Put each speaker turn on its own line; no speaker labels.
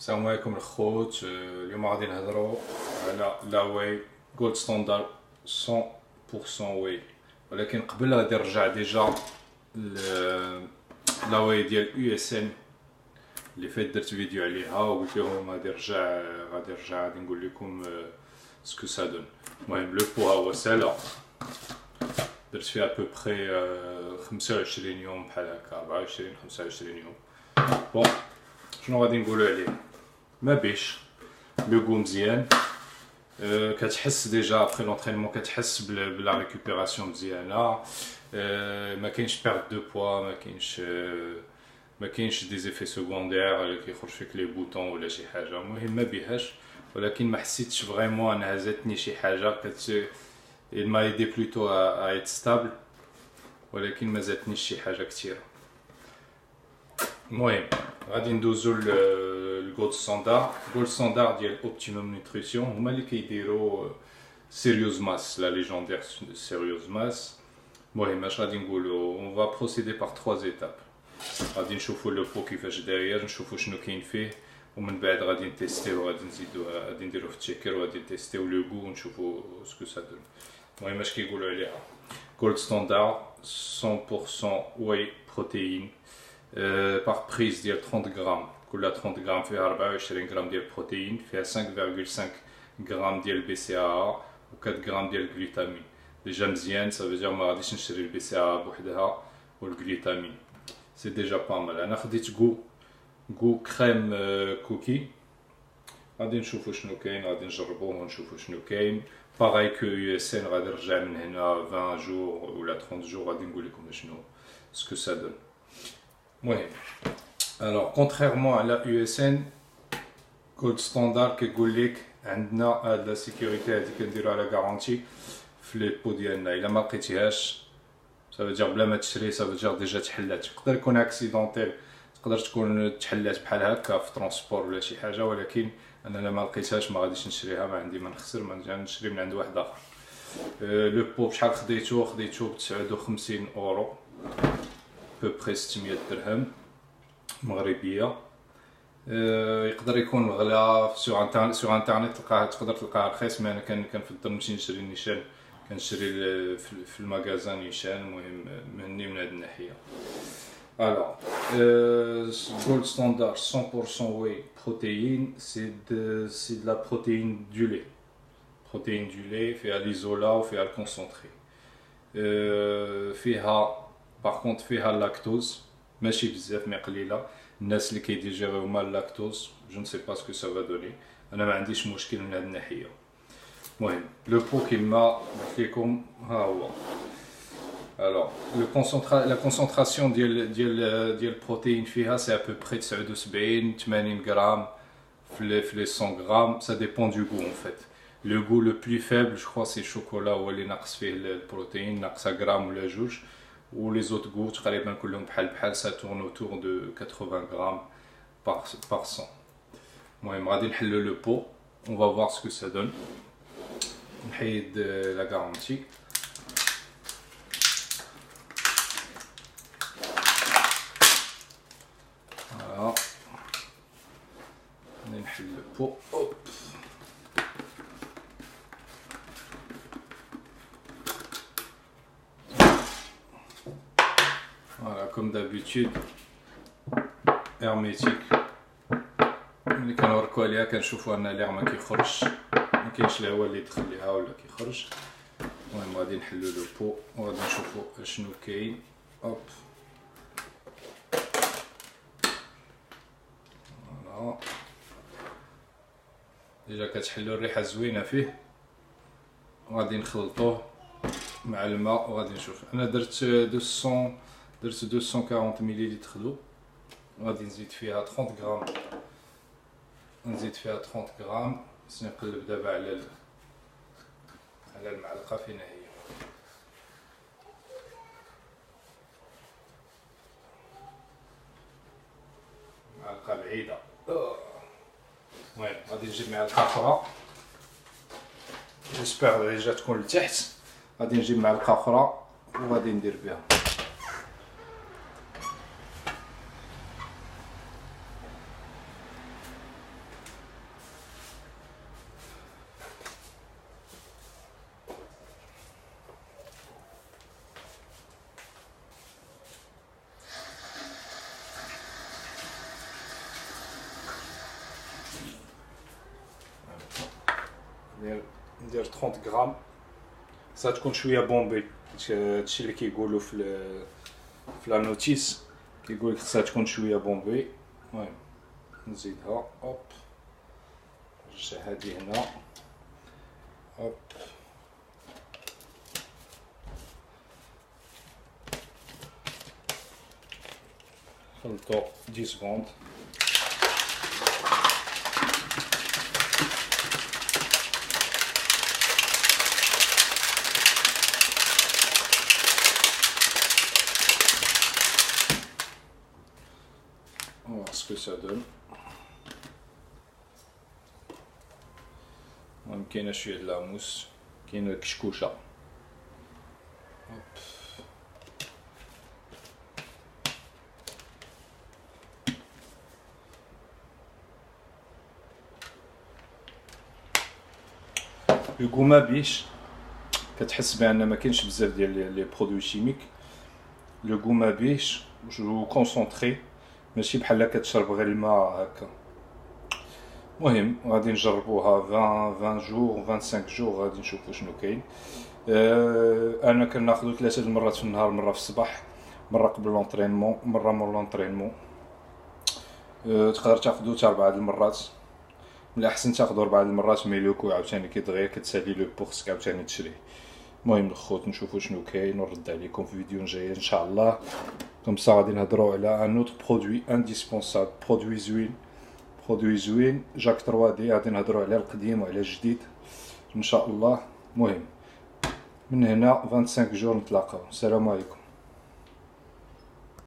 السلام عليكم الخوت. اليوم غادي نهضروا على لاواي جولد ستاندارد 100% واي، ولكن قبل غادي نرجع ديجا لاواي ديال يو اس ان اللي فات درت فيديو عليها وقلت لهم غادي نرجع غادي نقول لكم سكو سا دون. المهم لو بو ها هو سالا درت فيها ابوبخي 25 يوم بحال هكا، 24 25 يوم. بون شنو غادي نقولوا عليه؟ ما بيش لو غو مزيان، كتحس ديجا ابخي لونطرينمون كتحس بلا ريكوبيراسيون مزيانه، ما كاينش بيرد دو بوا، ما كاينش دي زيفي سكوندير اللي كيخرج فيك لي بوطون ولا شي حاجه. المهم ما بيهاش، ولكن ما حسيتش فريمون انها زادتني شي حاجه. il m'a aidé plutôt à être stable، ولكن ما زادتنيش شي حاجه كثيره. المهم غادي ندوزو الجولد ستاندارد ديال اوبتيموم نوتريسيون، هما اللي كيديروا سيريوز ماس، لا ليجوندير سيريوز ماس. المهم اش غادي نقولوا؟ اون فا بروسيدي بار 3 ايتاب. غادي نشوفوا لو بو كيفاش داير، نشوفوا شنو كاين فيه، ومن بعد غادي نتيستيو، غادي نزيدوها، غادي نديروه في التشيكر وغادي نتيستيو لو غو ونشوفوا سكو سا دون. المهم اش كيقولوا عليها؟ جولد ستاندارد 100% واي بروتيين par prise ديال 30 غرام، كل 30 غرام فيها 24 غرام ديال بروتيين، فيها 5.5 غرام ديال بي سي ا و 4 غرام ديال الجلوتامين. ديجا مزيان، صافي ما غاديش نشري البي سي ا بوحدها والجلوتامين، سي ديجا با مال. انا خديت غو كريم كوكي، غادي نشوفوا شنو كاين، غادي نجربوه ونشوفوا شنو كاين. باغاي كو يو اس ان، غادي نرجع من هنا 20 جور ولا 30 جور غادي نقول لكم شنو سكو سا دون. المهم alors contrairement à la USN Gold Standard كيقول لك عندنا هاد لا سيكوريتي هادي كنديرو على غارونتي في لي بو ديالنا. الا ما لقيتيهاش صافي بلا ما تشري، صافي ديجا تحلات. يقدر يكون اكسيدونتيل، تقدر تكون تحلات بحال هكا في ترونسبور ولا شي حاجه، ولكن انا الا ما لقيتهاش ما غاديش نشريها، ما عندي ما نخسر، ما نشري من عند واحد اخر. لو بو بشحال خديتو ب 59 اورو، بوبخي 600 درهم مغربيه. يقدر يكون غلا سور انترنت تقدر تلقاه رخيص، مي انا كنفضل نمشي نشري نيشان، كنشري في المغازان نيشان. المهم مهني من هاد الناحيه. الوغ جولد ستاندارد 100% واي بروتيين، سي دو لا بروتيين دو لي، بروتيين دو لي، فيها ليزولا وفيها الكونسونطري. فيها باغ كونط فيها اللاكتوز، ماشي بزاف مي قليله. الناس اللي كيديجيريو مال اللاكتوز جو نسي با سكو سا فا دوني، انا ما عنديش مشكل من هاد الناحيه. المهم لو بو كيما قلت لكم ها هو. الوغ لا كونسونطراسيون ديال البروتيين فيها سي ابوبخي 79 80 غرام في لي 100 غرام، سا ديبون دو غو ان فيت. لو غو لو بلو فيبل جو كخوا سي الشوكولا، هو اللي ناقص فيه البروتيين، ناقصه غرام ولا جوج، و لي زوت غو تقريبا كلهم بحال سا تورن اوتور دو 80 غرام بار 100. المهم غادي نحلو لو بو، اون فا فوار سكو سا دون. نحيد لا غارونتي. فوالا غادي نحل لو بو. اوب فوالا كوم دابيتود هيرميتيك. ملي كنوركو عليها كنشوفو ان ليغ ما كيخرجش، ما كاينش الهواء اللي يدخل ليها ولا كيخرج. المهم غادي نحلو لو بو وغادي نشوفو شنو كاين. اوب فوالا ديجا كتحلو الريحه زوينه فيه. غادي نخلطوه مع الماء وغادي نشوف. انا درت 240 مليلتر دو، غادي نزيد فيها 30 غرام، نزيد فيها 30 غرام. نقلب دابا على المعلقه فين هي. معلقه بعيده. المهم غادي نجيب معلقه اخرى، جيسبر ديجا تكون لتحت. غادي نجيب معلقه اخرى وغادي ندير بها. ندير 30 غرام. خصها تكون شويه بومبي، هادشي اللي كيقولوا في لا نوتيس، كيقول لك خصها تكون شويه بومبي. المهم نزيدها، اوب نرجع هادي هنا، اوب خلطو 10 سكوند. On va voir ce que ça donne. المهم كاينه شويه د لاموس، كاينه كشكوشه. الكو ما بيش كتحس بان ما كاينش بزاف ديال لي برودوي شيميك. لو كو ما بيش جو كونسونطري، ماشي بحال كتشرب غير الماء هكا. المهم غادي نجربوها 20 جور 25 جور، غادي نشوفو شنو كاين. انا كناخذو 3 المرات في النهار، مره في الصباح، مره قبل لونطرينمون، مره مور لونطرينمون. تقدر تاخذو حتى 4 المرات، من الاحسن تاخذو 4 المرات، مي لو كو عاوتاني كيدغيا كتسالي لو بوغس عاوتاني تشريه. المهم الخوت نشوفو شنو كاين ونرد عليكم في فيديو جاي ان شاء الله. كومسا غادي نهضروا على ان اوتر برودوي انديسبونسابل، برودوي زوين جاك 3 دي. غادي نهضروا على القديم وعلى الجديد ان شاء الله. المهم من هنا 25 جور نتلاقاو. السلام عليكم.